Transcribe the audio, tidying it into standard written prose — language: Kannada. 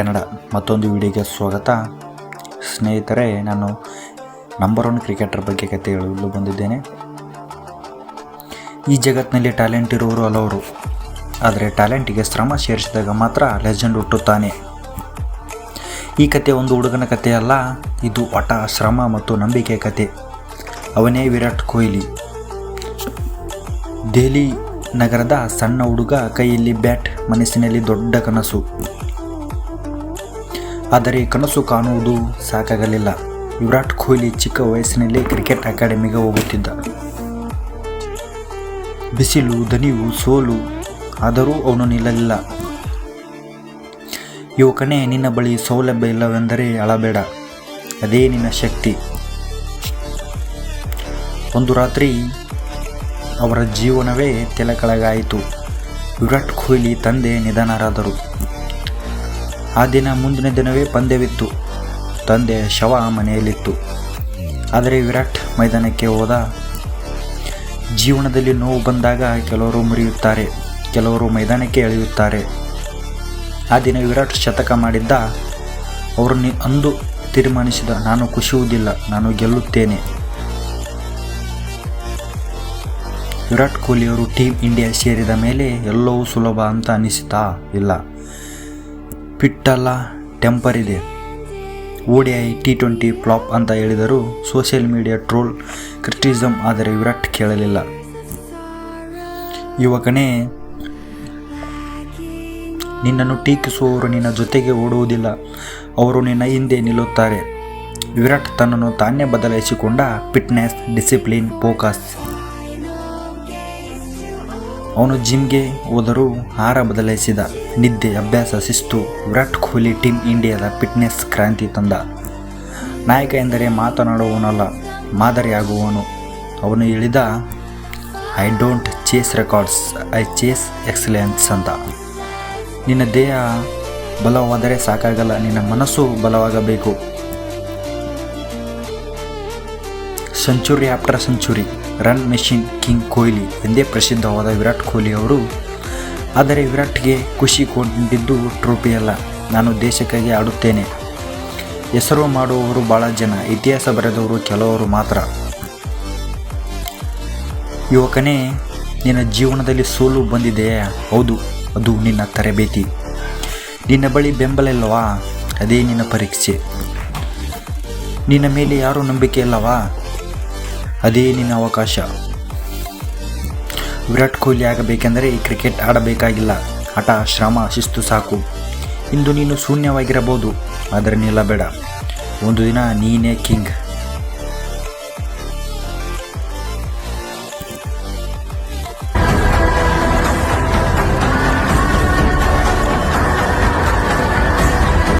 ಕನ್ನಡ ಮತ್ತೊಂದು ವಿಡಿಯೋಗೆ ಸ್ವಾಗತ. ಸ್ನೇಹಿತರೆ, ನಾನು ನಂಬರ್ 1 ಕ್ರಿಕೆಟರ್ ಬಗ್ಗೆ ಕತೆ ಹೇಳಲು ಬಂದಿದ್ದೇನೆ. ಈ ಜಗತ್ತಿನಲ್ಲಿ ಟ್ಯಾಲೆಂಟ್ ಇರುವವರು ಹಲವರು, ಆದರೆ ಟ್ಯಾಲೆಂಟಿಗೆ ಶ್ರಮ ಸೇರಿಸಿದಾಗ ಮಾತ್ರ ಲೆಜೆಂಡ್ ಹುಟ್ಟುತ್ತಾನೆ. ಈ ಕತೆ ಒಂದು ಹುಡುಗನ ಕಥೆಯಲ್ಲ, ಇದು ಹಠ, ಶ್ರಮ ಮತ್ತು ನಂಬಿಕೆ ಕತೆ. ಅವನೇ ವಿರಾಟ್ ಕೊಹ್ಲಿ. ದೆಹಲಿ ನಗರದ ಸಣ್ಣ ಹುಡುಗ, ಕೈಯಲ್ಲಿ ಬ್ಯಾಟ್, ಮನಸ್ಸಿನಲ್ಲಿ ದೊಡ್ಡ ಕನಸು. ಆದರೆ ಕನಸು ಕಾಣುವುದು ಸಾಕಾಗಲಿಲ್ಲ. ವಿರಾಟ್ ಕೊಹ್ಲಿ ಚಿಕ್ಕ ವಯಸ್ಸಿನಲ್ಲಿ ಕ್ರಿಕೆಟ್ ಅಕಾಡೆಮಿಗೆ ಹೋಗುತ್ತಿದ್ದ. ಬಿಸಿಲು, ದಣಿವು, ಸೋಲು, ಆದರೂ ಅವನು ನಿಲ್ಲಲಿಲ್ಲ. ಯುವಕನೇ, ನಿನ್ನ ಬಳಿ ಸೌಲಭ್ಯ ಇಲ್ಲವೆಂದರೆ ಅಳಬೇಡ, ಅದೇ ನಿನ್ನ ಶಕ್ತಿ. ಒಂದು ರಾತ್ರಿ ಅವರ ಜೀವನವೇ ತೆಲಕೆಳಗಾಯಿತು. ವಿರಾಟ್ ಕೊಹ್ಲಿ ತಂದೆ ನಿಧನರಾದರು. ಆ ದಿನ ಮುಂದಿನ ದಿನವೇ ಪಂದ್ಯವಿತ್ತು. ತಂದೆಯ ಶವ ಮನೆಯಲ್ಲಿತ್ತು. ಆದರೆ ವಿರಾಟ್ ಮೈದಾನಕ್ಕೆ ಹೋದ. ಜೀವನದಲ್ಲಿ ನೋವು ಬಂದಾಗ ಕೆಲವರು ಮುರಿಯುತ್ತಾರೆ, ಕೆಲವರು ಮೈದಾನಕ್ಕೆ ಎಳೆಯುತ್ತಾರೆ. ಆ ದಿನ ವಿರಾಟ್ ಶತಕ ಮಾಡಿದ್ದ. ಅವರು ಅಂದು ತೀರ್ಮಾನಿಸಿದ, ನಾನು ಕುಸಿಯುವುದಿಲ್ಲ, ನಾನು ಗೆಲ್ಲುತ್ತೇನೆ. ವಿರಾಟ್ ಕೊಹ್ಲಿಯವರು ಟೀಮ್ ಇಂಡಿಯಾ ಸೇರಿದ ಮೇಲೆ ಎಲ್ಲವೂ ಸುಲಭ ಅಂತ ಅನಿಸುತ್ತಾ ಇಲ್ಲ. ಪಿಟ್ಟಲ್ಲ, ಟೆಂಪರ್ ಇದೆ. ODI T20 ಫ್ಲಾಪ್ ಅಂತ ಹೇಳಿದರು. Social media troll, criticism. ಆದರೆ ವಿರಾಟ್ ಕೇಳಲಿಲ್ಲ. ಯುವಕನೇ, ನಿನ್ನನ್ನು ಟೀಕಿಸುವವರು ನಿನ್ನ ಜೊತೆಗೆ ಓಡುವುದಿಲ್ಲ, ಅವರು ನಿನ್ನ ಹಿಂದೆ ನಿಲ್ಲುತ್ತಾರೆ. ವಿರಾಟ್ ತನ್ನನ್ನು ತಾನೇ ಬದಲಾಯಿಸಿಕೊಂಡ. Fitness, discipline, focus. ಅವನು ಜಿಮ್ಗೆ ಹೋದರೂ ಆಹಾರ ಬದಲಾಯಿಸಿದ. ನಿದ್ದೆ, ಅಭ್ಯಾಸ, ಶಿಸ್ತು. ವಿರಾಟ್ ಕೊಹ್ಲಿ ಟೀಮ್ ಇಂಡಿಯಾದ ಫಿಟ್ನೆಸ್ ಕ್ರಾಂತಿ ತಂದ. ನಾಯಕ ಎಂದರೆ ಮಾತನಾಡುವವನಲ್ಲ, ಮಾದರಿಯಾಗುವವನು. ಅವನು ಹೇಳಿದ, I don't chase records, I chase excellence ಅಂತ. ನಿನ್ನ ದೇಹ ಬಲವಾದರೆ ಸಾಕಾಗಲ್ಲ, ನಿನ್ನ ಮನಸ್ಸು ಬಲವಾಗಬೇಕು. Century after century, run machine king Kohli ಎಂದೇ ಪ್ರಸಿದ್ಧವಾದ ವಿರಾಟ್ ಕೊಹ್ಲಿ ಅವರು. ಆದರೆ ವಿರಾಟ್ಗೆ ಖುಷಿ ಕೊಂಡಿದ್ದು ಟ್ರೋಫಿಯಲ್ಲ, ನಾನು ದೇಶಕ್ಕಾಗಿ ಆಡುತ್ತೇನೆ. ಹೆಸರು ಮಾಡುವವರು ಭಾಳ ಜನ, ಇತಿಹಾಸ ಬರೆದವರು ಕೆಲವರು ಮಾತ್ರ. ಯುವಕನೇ, ನಿನ್ನ ಜೀವನದಲ್ಲಿ ಸೋಲು ಬಂದಿದೆಯಾ? ಹೌದು, ಅದು ನಿನ್ನ ತರಬೇತಿ. ನಿನ್ನ ಬಳಿ ಬೆಂಬಲ ಇಲ್ಲವಾ? ಅದೇ ನಿನ್ನ ಪರೀಕ್ಷೆ. ನಿನ್ನ ಮೇಲೆ ಯಾರೂ ನಂಬಿಕೆ ಇಲ್ಲವಾ? ಅದೇ ನಿನ್ನ ಅವಕಾಶ. ವಿರಾಟ್ ಕೊಹ್ಲಿ ಆಗಬೇಕೆಂದರೆ ಈ ಕ್ರಿಕೆಟ್ ಆಡಬೇಕಾಗಿಲ್ಲ. ಹಠ, ಶ್ರಮ, ಶಿಸ್ತು ಸಾಕು. ಇಂದು ನೀನು ಶೂನ್ಯವಾಗಿರಬಹುದು, ಆದರೆ ನಿಲ್ಲಬೇಡ. ಒಂದು ದಿನ ನೀನೇ ಕಿಂಗ್.